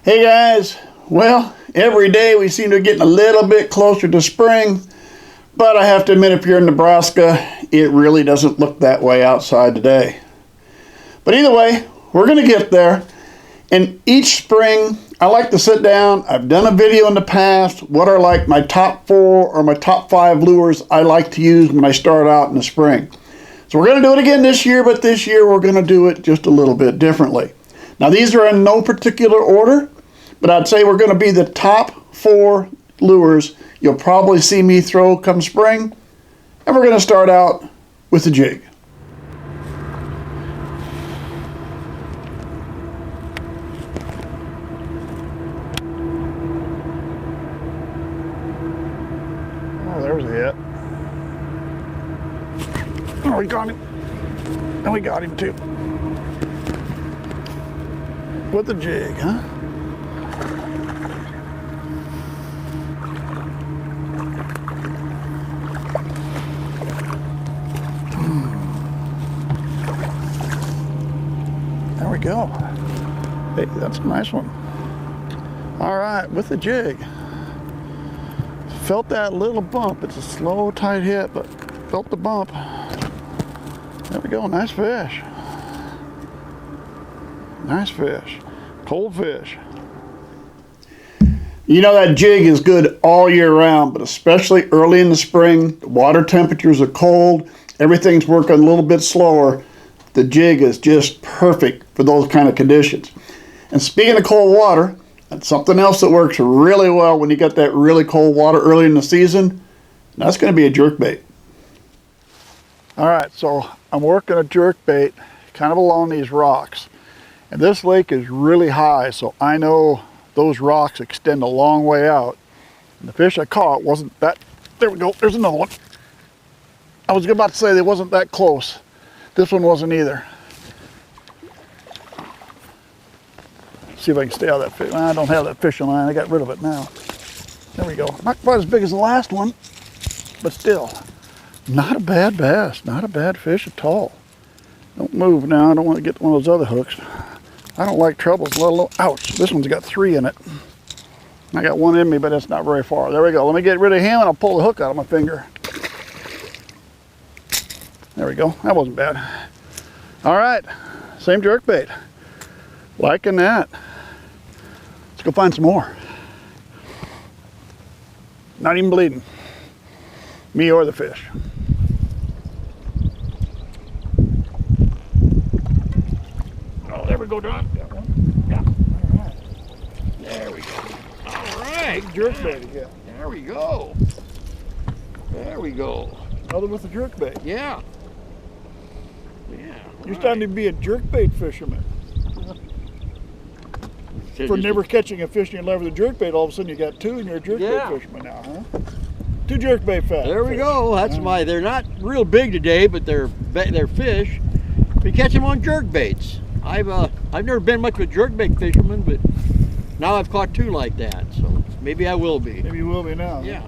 Hey guys, well, every day we seem to be getting a little bit closer to spring, but I have to admit, if you're in Nebraska, it really doesn't look that way outside today. But either way, we're going to get there. And each spring, I like to sit down. I've done a video in the past, what are like my top 4 or my top 5 lures I like to use when I start out in the spring. So we're going to do it again this year, but this year we're going to do it just a little bit differently. Now these are in no particular order, but I'd say we're going to be the top 4 lures you'll probably see me throw come spring. And we're going to start out with the jig. Oh, there's a hit. Oh, we got him. And we got him too. With the jig, huh? There we go. Hey, that's a nice one. All right, with the jig. Felt that little bump. It's a slow, tight hit, but felt the bump. There we go, nice fish. Nice fish, cold fish. You know that jig is good all year round, but especially early in the spring, the water temperatures are cold, everything's working a little bit slower. The jig is just perfect for those kind of conditions. And speaking of cold water, that's something else that works really well when you get that really cold water early in the season. And that's going to be a jerkbait. All right, so I'm working a jerkbait kind of along these rocks. And this lake is really high, so I know those rocks extend a long way out. And the fish I caught wasn't that, there we go, there's another one. I was about to say they wasn't that close. This one wasn't either. See if I can stay out of that fish. Well, I don't have that fishing line, I got rid of it now. There we go. Not quite as big as the last one, but still. Not a bad bass, not a bad fish at all. Don't move now, I don't want to get one of those other hooks. I don't like troubles, let alone, ouch, this one's got 3 in it. I got 1 in me, but it's not very far. There we go, let me get rid of him and I'll pull the hook out of my finger. There we go, that wasn't bad. All right, same jerkbait. Liking that. Let's go find some more. Not even bleeding. Me or the fish. Oh, there we go, Don. Got one. Yeah. All right. There we go. All right. Big jerkbait again. There we go. There we go. Another with the jerkbait. Yeah. Yeah. You're starting to be a jerkbait fisherman. For never catching a fish in your life with a jerkbait, all of a sudden you got 2 and you're a jerkbait fisherman now, huh? 2 jerkbait fish. There we go. That's my. They're not real big today, but they're fish. We catch them on jerkbaits. I've never been much of a jerkbait fisherman, but now I've caught 2 like that, so maybe I will be. Maybe you will be now. Yeah.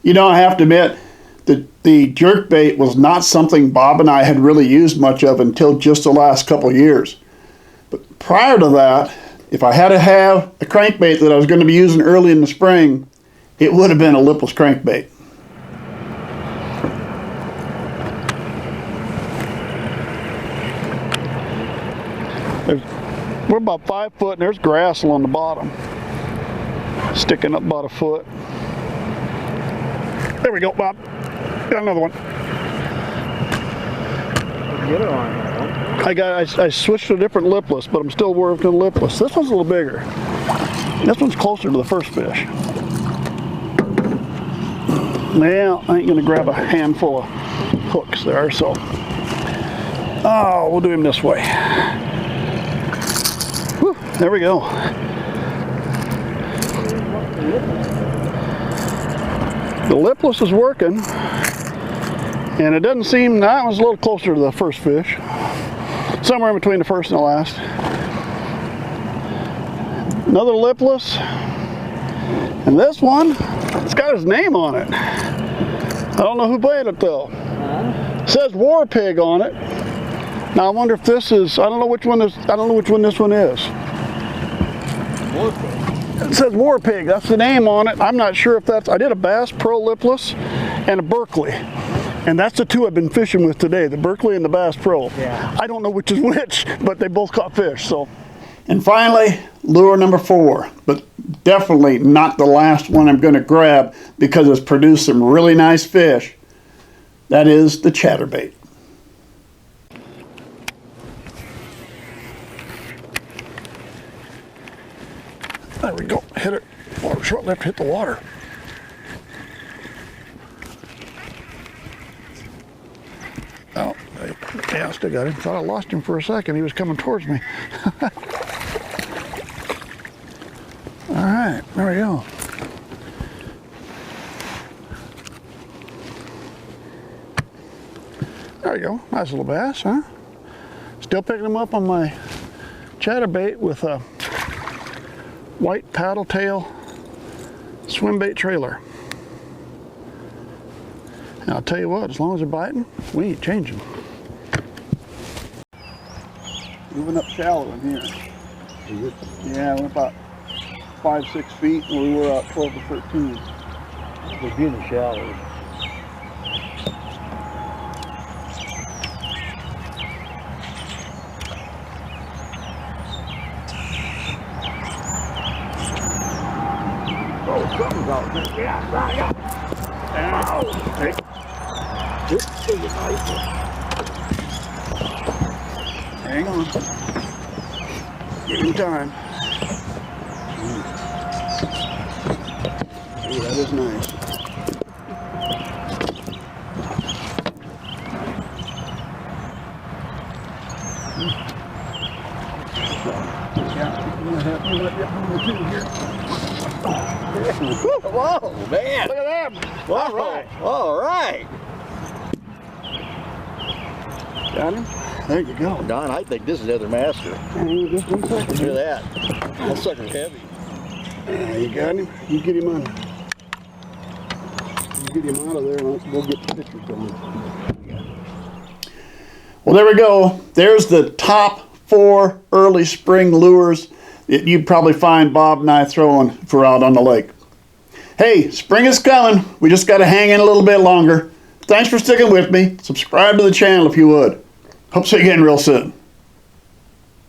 You know, I have to admit that the jerkbait was not something Bob and I had really used much of until just the last couple of years. But prior to that, if I had to have a crankbait that I was going to be using early in the spring, it would have been a lipless crankbait. We're about 5 foot and there's grass along the bottom, sticking up about 1 foot. There we go, Bob. Got another one. Get it on. I switched to a different lipless, but I'm still working lipless. This one's a little bigger. This one's closer to the first fish. Well, I ain't gonna grab a handful of hooks there, so we'll do him this way. Whew, there we go. The lipless is working, and it doesn't seem, that was a little closer to the first fish. Somewhere in between the first and the last. Another lipless. And this one, it's got his name on it. I don't know who played it though. It says War Pig on it. Now I wonder if this is, I don't know which one this one is. More pig. It says War Pig. That's the name on it. I'm not sure if that's. I did a Bass Pro lipless and a Berkeley. And that's the two I've been fishing with today, the Berkeley and the Bass Pro. Yeah. I don't know which is which, but they both caught fish. So. And finally, lure number 4, but definitely not the last one I'm going to grab because it's produced some really nice fish. That is the chatterbait. There we go. Hit it. Water short left, hit the water. Oh, yeah, I still got him. Thought I lost him for a second. He was coming towards me. All right, there we go. There you go. Nice little bass, huh? Still picking them up on my chatterbait with a white paddle tail swim bait trailer. And I'll tell you what, as long as they're biting, we ain't changing. Moving up shallow in here. Yeah, we're about 5-6 feet, and we were out 12 to 13. We're getting shallow. Oh, something's out there. Yeah. Oh, hey. This is a nice one. Hang on. Give him time. Ooh, that is nice. Yeah, I'm gonna have to let that number 2 here. Whoa, man. Look at that. All right. All right. Got him? There you go. Don, I think this is other master. Just 1 second. Look at that. That sucker's heavy. You got him? You get him on. You get him out of there and let's go get the pictures going. Well, there we go. There's the top 4 early spring lures that you'd probably find Bob and I throwing if we're out on the lake. Hey, spring is coming. We just got to hang in a little bit longer. Thanks for sticking with me. Subscribe to the channel if you would. Hope to see you again real soon.